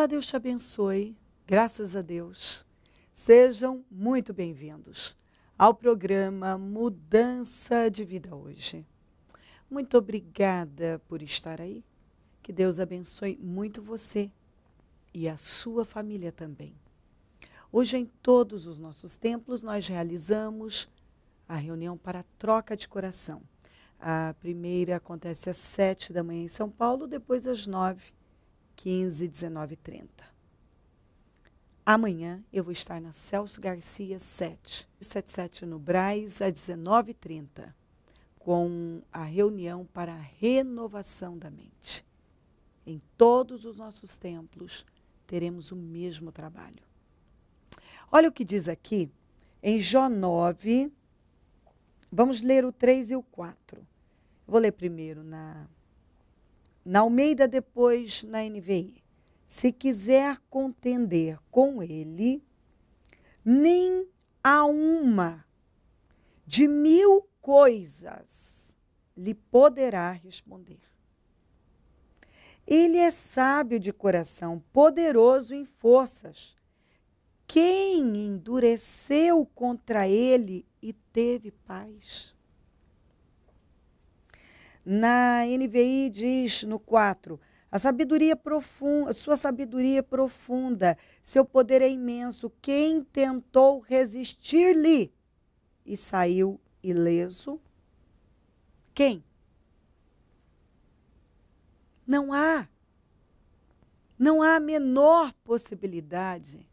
Deus te abençoe. Graças a Deus. Sejam muito bem-vindos ao programa Mudança de Vida Hoje. Muito obrigada por estar aí. Que Deus abençoe muito você e a sua família também. Hoje, em todos os nossos templos, nós realizamos a reunião para a troca de coração. A primeira acontece às 7 da manhã em São Paulo, depois às 9, 15, 19 e 30. Amanhã eu vou estar na Celso Garcia 777 no Brás, às 19h30, com a reunião para a renovação da mente. Em todos os nossos templos teremos o mesmo trabalho. Olha o que diz aqui, em Jó 9, vamos ler o 3 e o 4. Vou ler primeiro na Almeida, depois na NVI. Se quiser contender com ele, nem a uma de 1000 coisas lhe poderá responder. Ele é sábio de coração, poderoso em forças. Quem endureceu contra ele e teve paz? Na NVI diz no 4, a sabedoria profunda, sua sabedoria profunda, seu poder é imenso. Quem tentou resistir-lhe e saiu ileso? Quem? Não há a menor possibilidade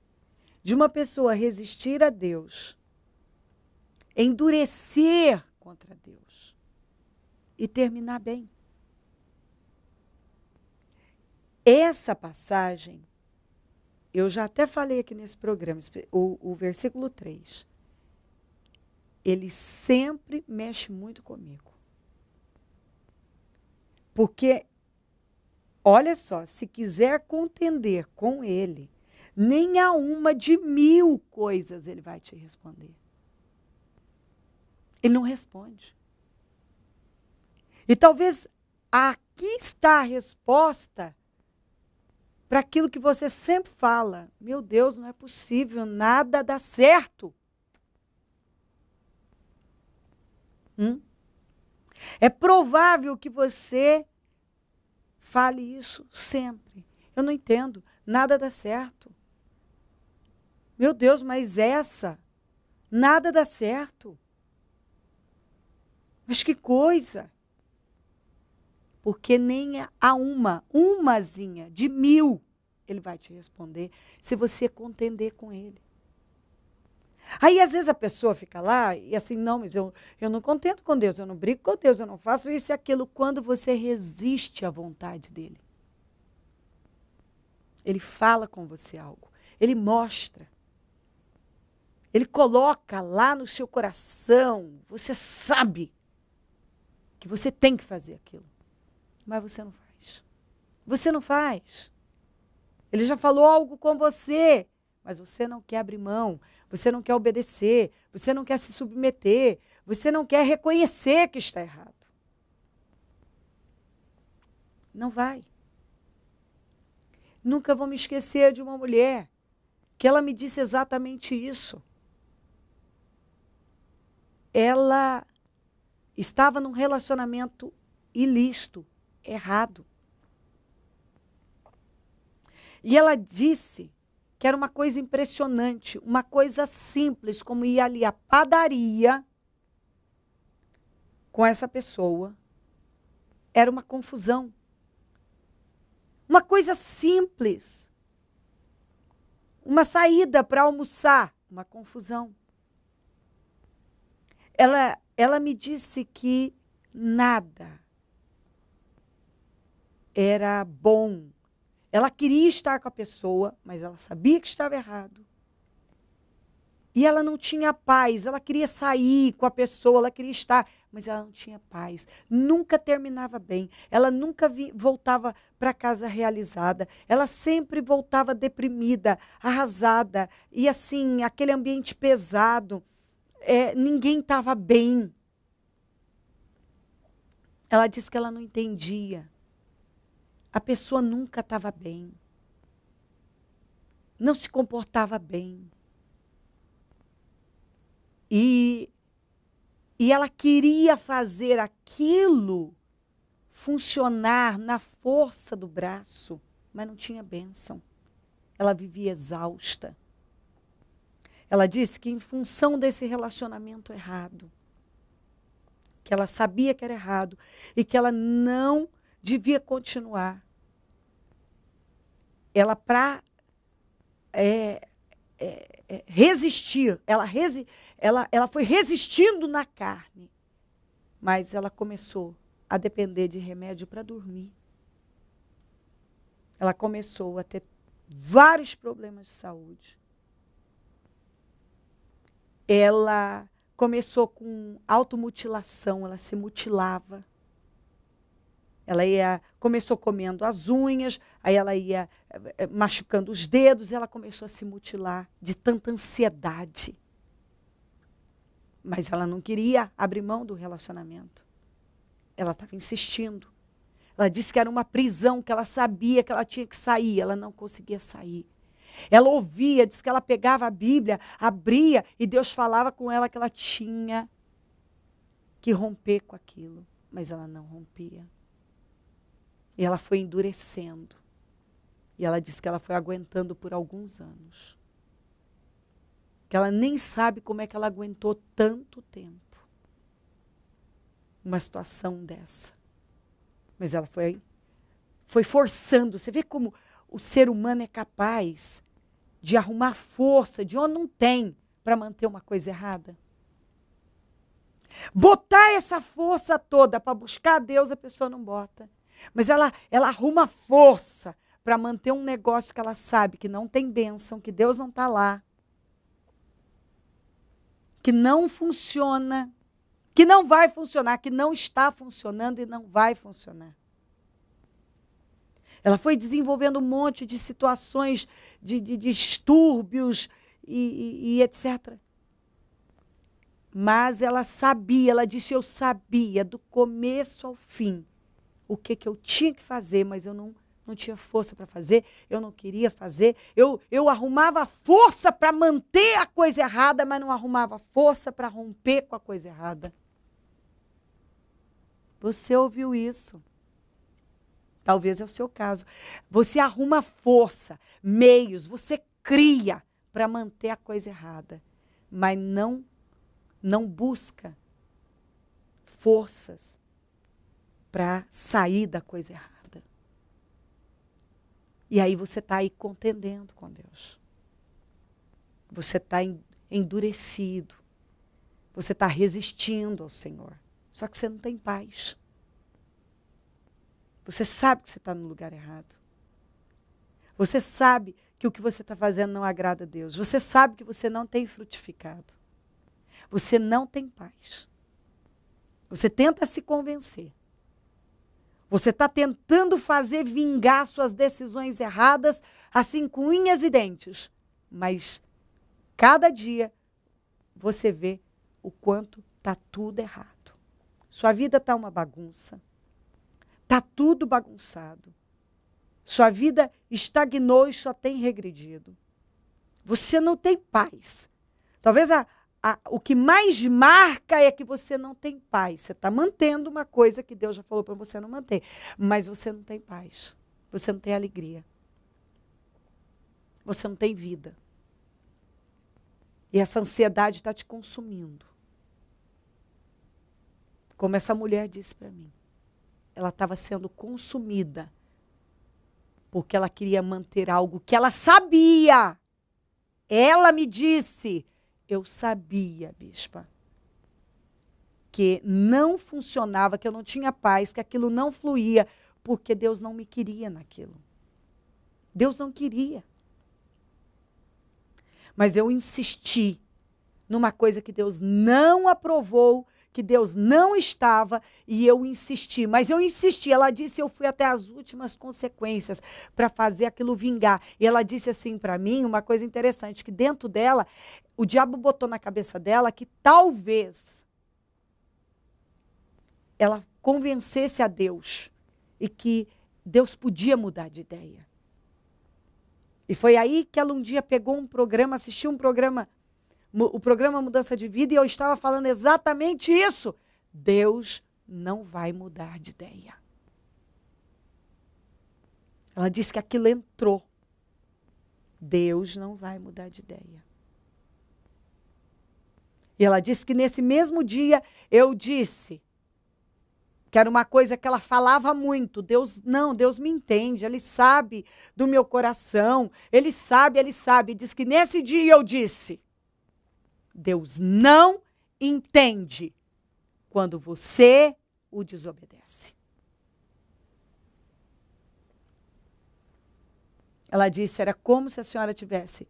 de uma pessoa resistir a Deus, endurecer contra Deus e terminar bem. Essa passagem, eu já até falei aqui nesse programa, o versículo 3, ele sempre mexe muito comigo. Porque, olha só, se quiser contender com ele, nem a uma de 1000 coisas ele vai te responder. Ele não responde. E talvez aqui está a resposta para aquilo que você sempre fala. Meu Deus, não é possível, nada dá certo. É provável que você fale isso sempre. Eu não entendo, nada dá certo. Meu Deus, mas nada dá certo. Mas que coisa. Porque nem a umazinha de 1000, ele vai te responder, se você contender com ele. Aí, às vezes, a pessoa fica lá e assim, não, mas eu não contento com Deus, eu não brigo com Deus, eu não faço isso e aquilo. Quando você resiste à vontade dele, ele fala com você algo, ele mostra, ele coloca lá no seu coração, você sabe que você tem que fazer aquilo. Mas você não faz. Você não faz. Ele já falou algo com você, mas você não quer abrir mão, você não quer obedecer, você não quer se submeter, você não quer reconhecer que está errado. Não vai. Nunca vou me esquecer de uma mulher que ela me disse exatamente isso. Ela estava num relacionamento ilícito, errado. E ela disse que era uma coisa impressionante, uma coisa simples, como ir ali à padaria com essa pessoa. Era uma confusão. Uma coisa simples. Uma saída para almoçar, uma confusão. Ela me disse que nada era bom. Ela queria estar com a pessoa, mas ela sabia que estava errado. E ela não tinha paz. Ela queria sair com a pessoa, ela queria estar, mas ela não tinha paz. Nunca terminava bem. Ela nunca voltava para casa realizada. Ela sempre voltava deprimida, arrasada. E assim, aquele ambiente pesado. Ninguém estava bem. Ela disse que ela não entendia. A pessoa nunca estava bem. não se comportava bem. E ela queria fazer aquilo funcionar na força do braço, mas não tinha bênção. Ela vivia exausta. Ela disse que em função desse relacionamento errado, que ela sabia que era errado e que ela não devia continuar, ela para resistir, ela foi resistindo na carne, mas ela começou a depender de remédio para dormir. Ela começou a ter vários problemas de saúde. Ela começou com automutilação, ela se mutilava. Ela começou comendo as unhas, aí ela ia machucando os dedos, ela começou a se mutilar de tanta ansiedade. Mas ela não queria abrir mão do relacionamento. Ela estava insistindo. Ela disse que era uma prisão, que ela sabia que ela tinha que sair, ela não conseguia sair. Ela ouvia, disse que ela pegava a Bíblia, abria e Deus falava com ela que ela tinha que romper com aquilo. Mas ela não rompia. E ela foi endurecendo. E ela disse que ela foi aguentando por alguns anos. Que ela nem sabe como é que ela aguentou tanto tempo. Uma situação dessa. Mas ela foi forçando. Você vê como o ser humano é capaz de arrumar força de onde não tem para manter uma coisa errada. Botar essa força toda para buscar a Deus, a pessoa não bota. Mas ela arruma força para manter um negócio que ela sabe que não tem bênção, que Deus não está lá, que não funciona, que não vai funcionar, que não está funcionando e não vai funcionar. Ela foi desenvolvendo um monte de situações, de distúrbios e etc. Mas ela sabia, ela disse, eu sabia do começo ao fim o que eu tinha que fazer, mas eu não tinha força para fazer, eu não queria fazer. Eu arrumava força para manter a coisa errada, mas não arrumava força para romper com a coisa errada. Você ouviu isso? Talvez é o seu caso. Você arruma força, meios, você cria para manter a coisa errada, mas não busca forças para sair da coisa errada. E aí você está aí contendendo com Deus. Você está endurecido. Você está resistindo ao Senhor. Só que você não tem paz. Você sabe que você está no lugar errado. Você sabe que o que você está fazendo não agrada a Deus. Você sabe que você não tem frutificado. Você não tem paz. Você tenta se convencer. Você está tentando fazer vingar suas decisões erradas, assim com unhas e dentes. Mas cada dia você vê o quanto está tudo errado. Sua vida está uma bagunça. Está tudo bagunçado. Sua vida estagnou e só tem regredido. Você não tem paz. Talvez o que mais marca é que você não tem paz. Você está mantendo uma coisa que Deus já falou para você não manter. Mas você não tem paz. Você não tem alegria. Você não tem vida. E essa ansiedade está te consumindo. Como essa mulher disse para mim. Ela estava sendo consumida porque ela queria manter algo que ela sabia. Ela me disse, eu sabia, bispa, que não funcionava, que eu não tinha paz, que aquilo não fluía, porque Deus não me queria naquilo. Deus não queria. Mas eu insisti numa coisa que Deus não aprovou, que Deus não estava, e eu insisti. Mas eu insisti, ela disse, eu fui até as últimas consequências para fazer aquilo vingar. E ela disse assim para mim, uma coisa interessante, que dentro dela, o diabo botou na cabeça dela que talvez ela convencesse a Deus e que Deus podia mudar de ideia. E foi aí que ela um dia pegou um programa, assistiu um programa, o programa Mudança de Vida, e eu estava falando exatamente isso. Deus não vai mudar de ideia. Ela disse que aquilo entrou. Deus não vai mudar de ideia. E ela disse que nesse mesmo dia eu disse que era uma coisa que ela falava muito. Deus me entende, Ele sabe do meu coração, Ele sabe. Diz que nesse dia eu disse, Deus não entende quando você o desobedece. Ela disse, era como se a senhora estivesse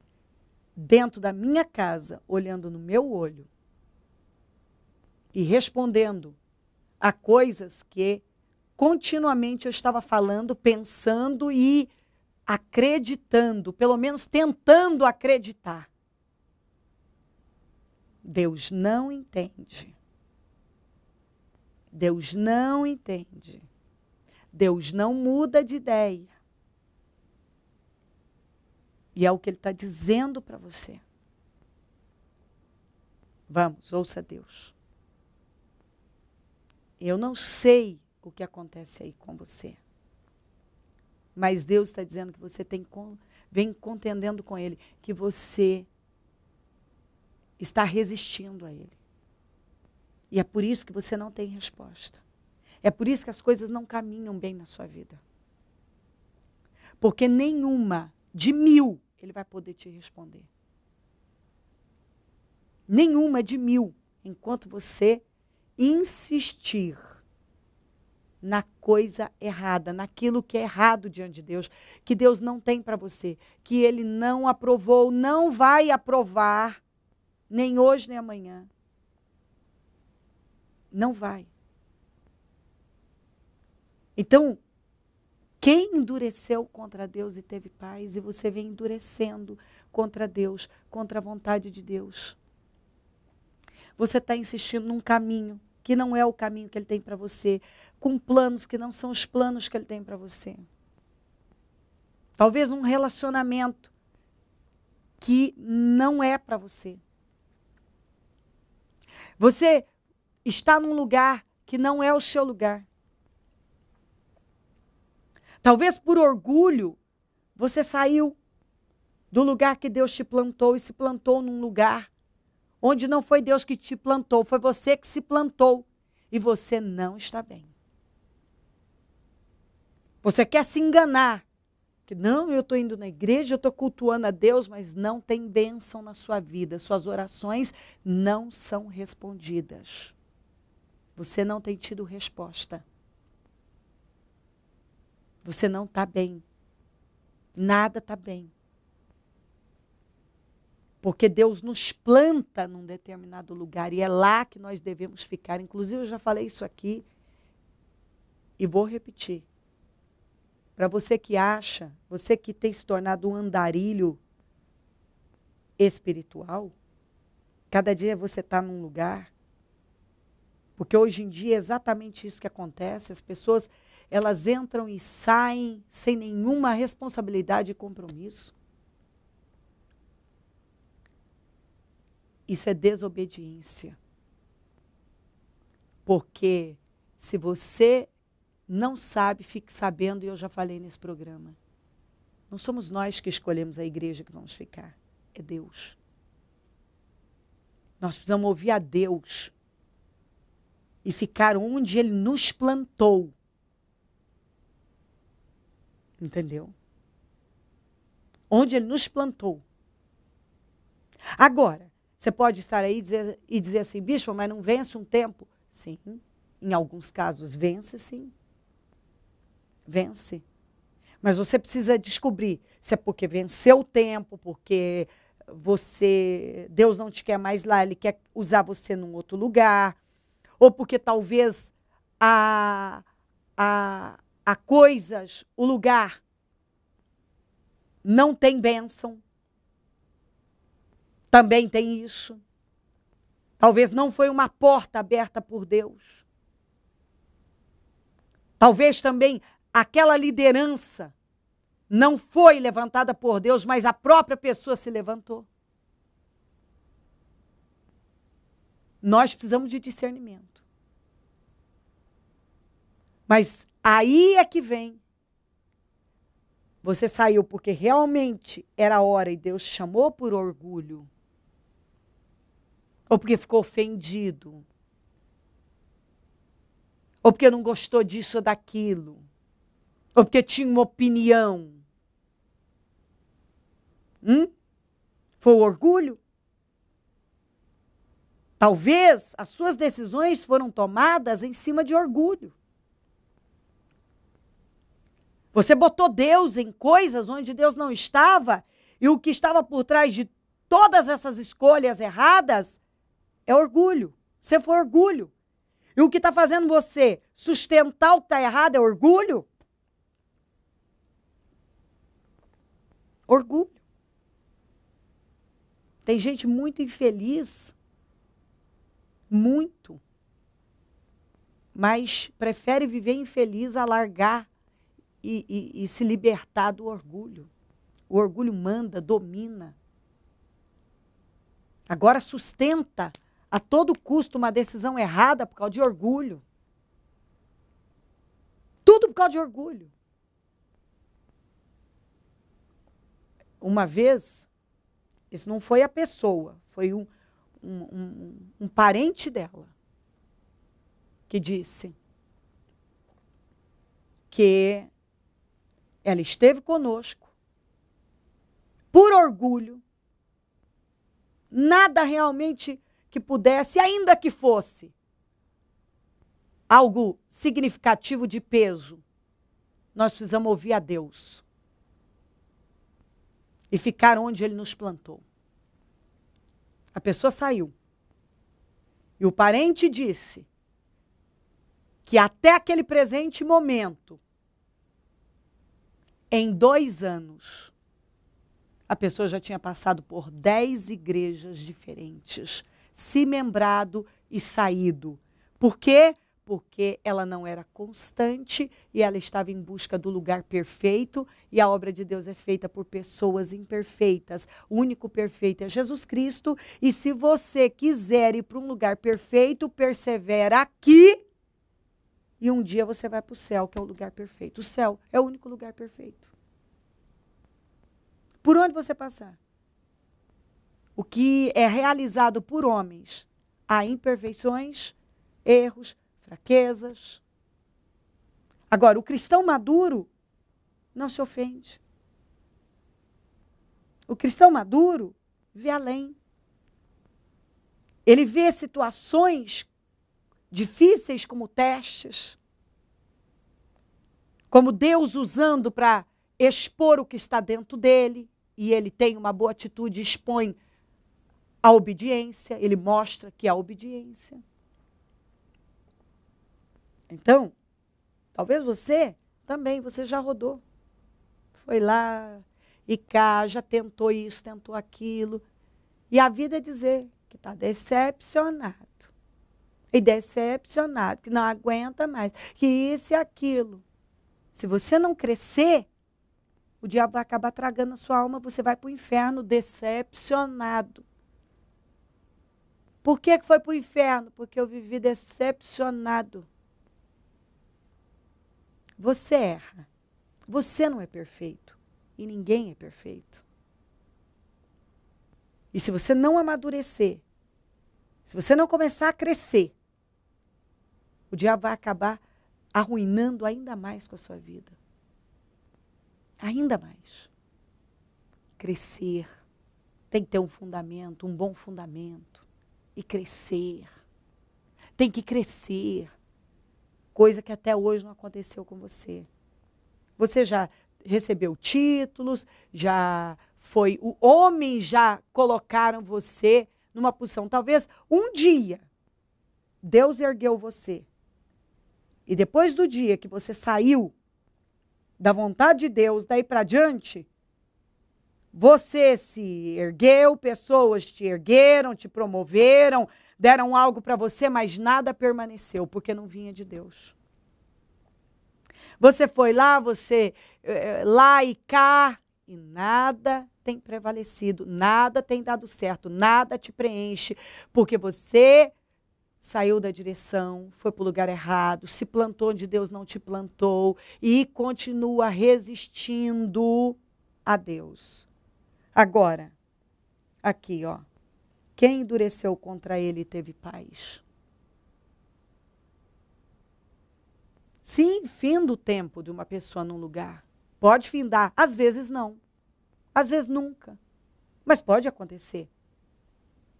dentro da minha casa, olhando no meu olho e respondendo a coisas que continuamente eu estava falando, pensando e acreditando, pelo menos tentando acreditar. Deus não entende. Deus não entende. Deus não muda de ideia. E é o que Ele está dizendo para você. Vamos, ouça Deus. Eu não sei o que acontece aí com você. Mas Deus está dizendo que você vem contendendo com Ele, que você está resistindo a Ele. E é por isso que você não tem resposta. É por isso que as coisas não caminham bem na sua vida. Porque nenhuma de 1000 Ele vai poder te responder. Nenhuma de 1000, enquanto você insistir na coisa errada, naquilo que é errado diante de Deus, que Deus não tem para você, que Ele não aprovou, não vai aprovar, nem hoje nem amanhã. Não vai. Então, quem endureceu contra Deus e teve paz, e você vem endurecendo contra Deus, contra a vontade de Deus. Você está insistindo num caminho que não é o caminho que Ele tem para você, com planos que não são os planos que Ele tem para você. Talvez um relacionamento que não é para você. Você está num lugar que não é o seu lugar. Talvez por orgulho, você saiu do lugar que Deus te plantou e se plantou num lugar onde não foi Deus que te plantou, foi você que se plantou e você não está bem. Você quer se enganar, que não, eu estou indo na igreja, eu estou cultuando a Deus, mas não tem bênção na sua vida, suas orações não são respondidas. Você não tem tido resposta. Você não está bem. Nada está bem. Porque Deus nos planta num determinado lugar e é lá que nós devemos ficar. Inclusive, eu já falei isso aqui e vou repetir. Para você que acha, você que tem se tornado um andarilho espiritual, cada dia você está num lugar. Porque hoje em dia é exatamente isso que acontece. As pessoas, elas entram e saem sem nenhuma responsabilidade e compromisso. Isso é desobediência. Porque se você não sabe, fique sabendo, e eu já falei nesse programa. Não somos nós que escolhemos a igreja que vamos ficar. É Deus. Nós precisamos ouvir a Deus e ficar onde Ele nos plantou. Entendeu? Onde Ele nos plantou. Agora, você pode estar aí e dizer assim, bispo, mas não vence um tempo? Sim, em alguns casos vence, sim. Vence. Mas você precisa descobrir se é porque venceu o tempo, porque Deus não te quer mais lá, Ele quer usar você num outro lugar, ou porque talvez há coisas, o lugar não tem bênção. Também tem isso. Talvez não foi uma porta aberta por Deus. Talvez também aquela liderança não foi levantada por Deus, mas a própria pessoa se levantou. Nós precisamos de discernimento. Mas aí é que vem. Você saiu porque realmente era a hora e Deus chamou por orgulho. Ou porque ficou ofendido. Ou porque não gostou disso ou daquilo. Ou porque tinha uma opinião. Foi o orgulho? Talvez as suas decisões foram tomadas em cima de orgulho. Você botou Deus em coisas onde Deus não estava, e o que estava por trás de todas essas escolhas erradas é orgulho. Você foi orgulho. E o que está fazendo você sustentar o que está errado é orgulho? Orgulho. Tem gente muito infeliz, muito, mas prefere viver infeliz a largar e se libertar do orgulho. O orgulho manda, domina. Agora sustenta a todo custo uma decisão errada por causa de orgulho. Tudo por causa de orgulho. Uma vez, isso não foi a pessoa, foi um parente dela que disse que ela esteve conosco por orgulho, nada realmente que pudesse, ainda que fosse algo significativo de peso, nós precisamos ouvir a Deus e ficar onde Ele nos plantou. A pessoa saiu. E o parente disse que até aquele presente momento, em 2 anos, a pessoa já tinha passado por 10 igrejas diferentes, se membrado e saído. Por quê? Porque ela não era constante e ela estava em busca do lugar perfeito, e a obra de Deus é feita por pessoas imperfeitas. O único perfeito é Jesus Cristo, e se você quiser ir para um lugar perfeito, persevera aqui, e um dia você vai para o céu, que é o lugar perfeito. O céu é o único lugar perfeito. Por onde você passar, o que é realizado por homens, há imperfeições, erros, fraquezas. Agora, o cristão maduro não se ofende. O cristão maduro vê além. Ele vê situações difíceis como testes, como Deus usando para expor o que está dentro dele, e ele tem uma boa atitude, expõe a obediência, ele mostra que há obediência. Então, talvez você também, você já rodou. Foi lá e cá, já tentou isso, tentou aquilo. E a vida é dizer que está decepcionado. E decepcionado, que não aguenta mais, que isso e aquilo. Se você não crescer, o diabo vai acabar tragando a sua alma, você vai para o inferno decepcionado. Por que foi para o inferno? Porque eu vivi decepcionado. Você erra. Você não é perfeito. E ninguém é perfeito. E se você não amadurecer, se você não começar a crescer, o diabo vai acabar arruinando ainda mais com a sua vida. Ainda mais. Crescer. Tem que ter um fundamento, um bom fundamento. E crescer. Tem que crescer. Coisa que até hoje não aconteceu com você. Você já recebeu títulos, já foi... Homens já colocaram você numa posição. Talvez um dia Deus ergueu você. E depois do dia que você saiu da vontade de Deus, daí para diante, você se ergueu, pessoas te ergueram, te promoveram, deram algo para você, mas nada permaneceu, porque não vinha de Deus. Você foi lá, lá e cá, e nada tem prevalecido, nada tem dado certo, nada te preenche, porque você saiu da direção, foi para o lugar errado, se plantou onde Deus não te plantou e continua resistindo a Deus. Agora, aqui, ó, quem endureceu contra ele teve paz. Sim, finda o tempo de uma pessoa num lugar. Pode findar, às vezes não, às vezes nunca, mas pode acontecer.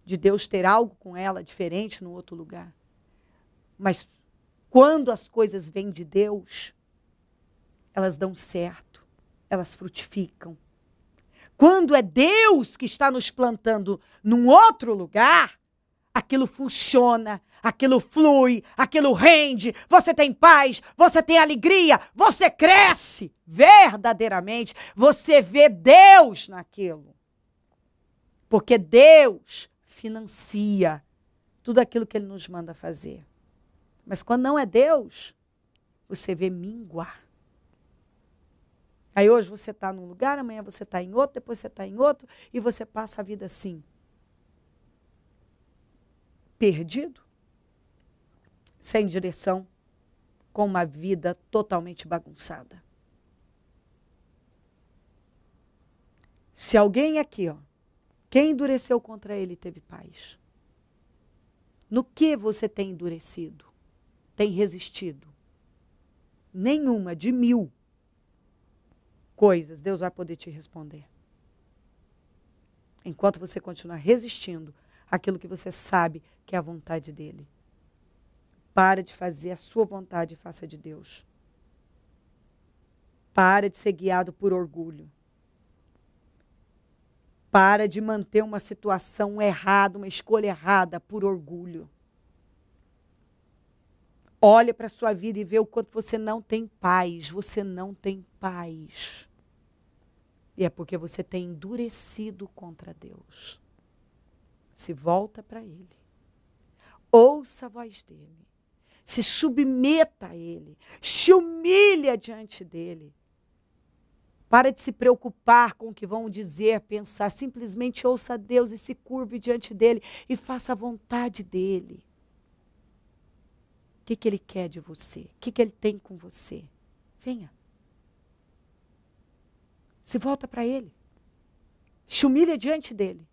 De Deus ter algo com ela diferente no outro lugar. Mas quando as coisas vêm de Deus, elas dão certo, elas frutificam. Quando é Deus que está nos plantando num outro lugar, aquilo funciona, aquilo flui, aquilo rende, você tem paz, você tem alegria, você cresce verdadeiramente, você vê Deus naquilo. Porque Deus financia tudo aquilo que Ele nos manda fazer. Mas quando não é Deus, você vê minguar. Aí hoje você está num lugar, amanhã você está em outro, depois você está em outro, e você passa a vida assim. Perdido, sem direção, com uma vida totalmente bagunçada. Se alguém aqui, ó, quem endureceu contra ele teve paz. No que você tem endurecido? Tem resistido? Nenhuma de 1000 coisas Deus vai poder te responder. Enquanto você continuar resistindo àquilo que você sabe que é a vontade dele. Para de fazer a sua vontade e faça de Deus. Para de ser guiado por orgulho. Para de manter uma situação errada, uma escolha errada por orgulho. Olha para a sua vida e vê o quanto você não tem paz. Você não tem paz. E é porque você tem endurecido contra Deus. Se volta para Ele. Ouça a voz dEle. Se submeta a Ele. Se humilha diante dEle. Para de se preocupar com o que vão dizer, pensar. Simplesmente ouça a Deus e se curve diante dEle. E faça a vontade dEle. O que Ele quer de você? O que Ele tem com você? Venha. Se volta para Ele. Se humilha diante dEle.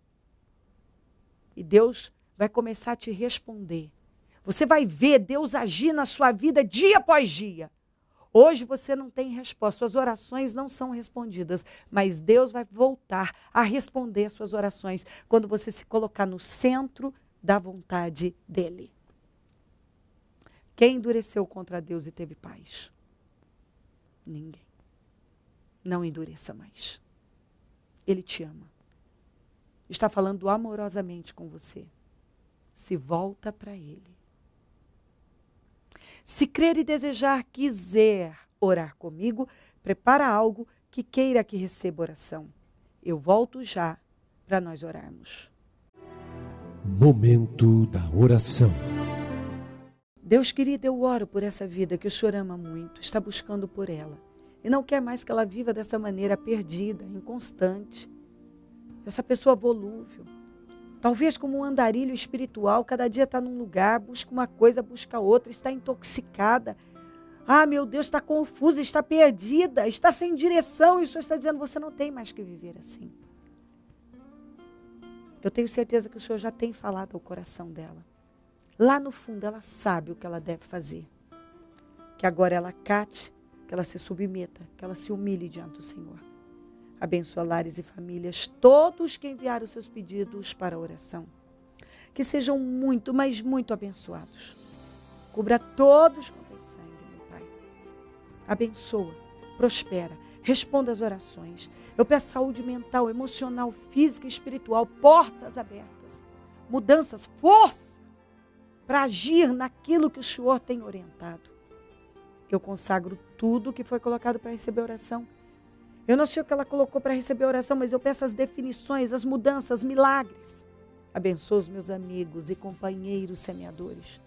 E Deus vai começar a te responder. Você vai ver Deus agir na sua vida dia após dia. Hoje você não tem resposta, suas orações não são respondidas, mas Deus vai voltar a responder as suas orações quando você se colocar no centro da vontade dEle. Quem endureceu contra Deus e teve paz? Ninguém. Não endureça mais. Ele te ama. Está falando amorosamente com você. Se volta para Ele. Se crer e desejar, quiser orar comigo, prepara algo que queira que receba oração. Eu volto já para nós orarmos. Momento da oração. Deus querido, eu oro por essa vida que o Senhor ama muito, está buscando por ela. E não quer mais que ela viva dessa maneira perdida, inconstante. Essa pessoa volúvel. Talvez como um andarilho espiritual, cada dia está num lugar, busca uma coisa, busca outra, está intoxicada. Ah, meu Deus, está confusa, está perdida, está sem direção. E o Senhor está dizendo, você não tem mais que viver assim. Eu tenho certeza que o Senhor já tem falado ao coração dela. Lá no fundo, ela sabe o que ela deve fazer. Que agora ela cate, que ela se submeta, que ela se humilhe diante do Senhor. Abençoa lares e famílias, todos que enviaram seus pedidos para a oração. Que sejam muito, mas muito abençoados. Cubra todos com teu sangue, meu Pai. Abençoa, prospera, responda às orações. Eu peço saúde mental, emocional, física e espiritual, portas abertas, mudanças, força para agir naquilo que o Senhor tem orientado. Eu consagro tudo que foi colocado para receber oração. Eu não sei o que ela colocou para receber oração, mas eu peço as definições, as mudanças, milagres. Abençoa os meus amigos e companheiros semeadores.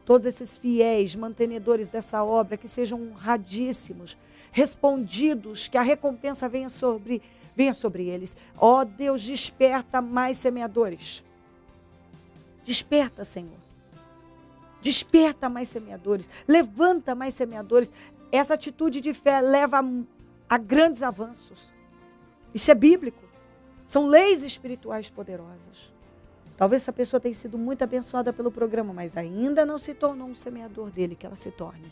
todos esses fiéis, mantenedores dessa obra, que sejam honradíssimos, respondidos, que a recompensa venha sobre eles. Ó Deus, desperta mais semeadores. Desperta, Senhor. Desperta mais semeadores. Levanta mais semeadores. Essa atitude de fé leva a grandes avanços. Isso é bíblico. São leis espirituais poderosas. Talvez essa pessoa tenha sido muito abençoada pelo programa, mas ainda não se tornou um semeador dele, que ela se torne.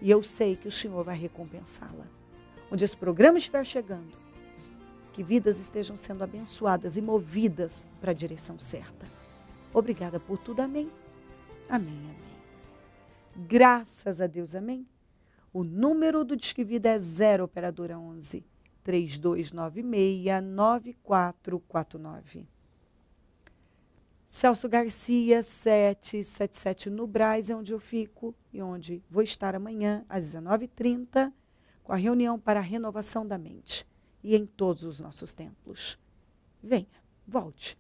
E eu sei que o Senhor vai recompensá-la. Onde esse programa estiver chegando, que vidas estejam sendo abençoadas e movidas para a direção certa. Obrigada por tudo, amém? Amém, amém. Graças a Deus, amém? O número do Disque Vida é 0 operadora 11 3296-9449. Celso Garcia, 777 no Brás, é onde eu fico e onde vou estar amanhã, às 19h30, com a reunião para a renovação da mente e em todos os nossos templos. Venha, volte.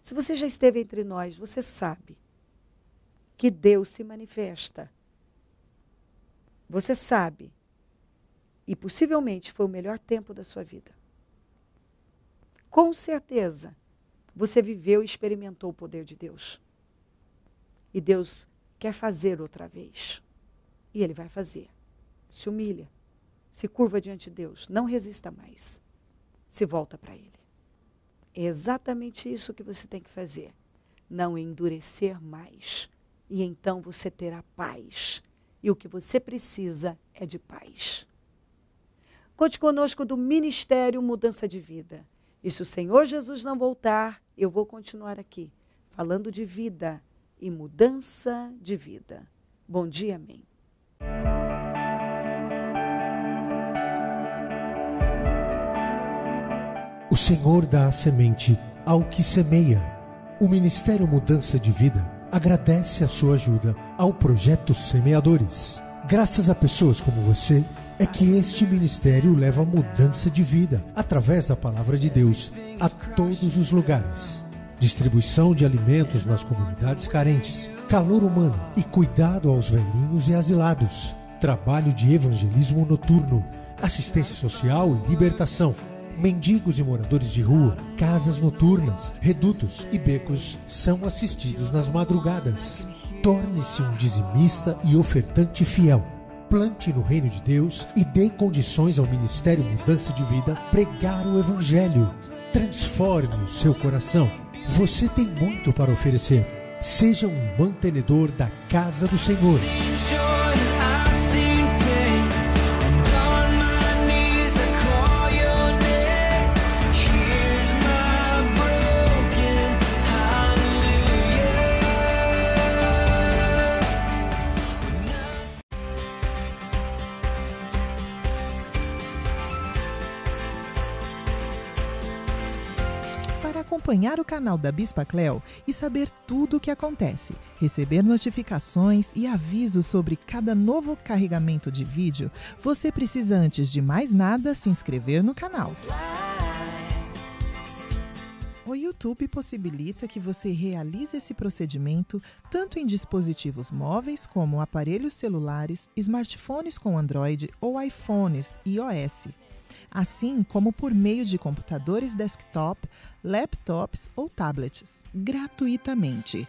Se você já esteve entre nós, você sabe que Deus se manifesta. Você sabe, e possivelmente foi o melhor tempo da sua vida. Com certeza, você viveu e experimentou o poder de Deus. E Deus quer fazer outra vez. E Ele vai fazer. Se humilha, se curva diante de Deus, não resista mais. Se volta para Ele. É exatamente isso que você tem que fazer. Não endurecer mais. E então você terá paz. E o que você precisa é de paz. Conte conosco do Ministério Mudança de Vida. E se o Senhor Jesus não voltar, eu vou continuar aqui, falando de vida e mudança de vida. Bom dia, amém. O Senhor dá a semente ao que semeia. O Ministério Mudança de Vida agradece a sua ajuda ao Projeto Semeadores. Graças a pessoas como você, é que este ministério leva mudança de vida, através da palavra de Deus, a todos os lugares. Distribuição de alimentos nas comunidades carentes, calor humano e cuidado aos velhinhos e asilados. Trabalho de evangelismo noturno, assistência social e libertação. Mendigos e moradores de rua, casas noturnas, redutos e becos são assistidos nas madrugadas. Torne-se um dizimista e ofertante fiel. Plante no reino de Deus e dê condições ao Ministério Mudança de Vida pregar o Evangelho. Transforme o seu coração. Você tem muito para oferecer. Seja um mantenedor da casa do Senhor. Acompanhar o canal da Bispa Cleo e saber tudo o que acontece, receber notificações e avisos sobre cada novo carregamento de vídeo, você precisa, antes de mais nada, se inscrever no canal. O YouTube possibilita que você realize esse procedimento tanto em dispositivos móveis como aparelhos celulares, smartphones com Android ou iPhones iOS, assim como por meio de computadores desktop, laptops ou tablets, gratuitamente.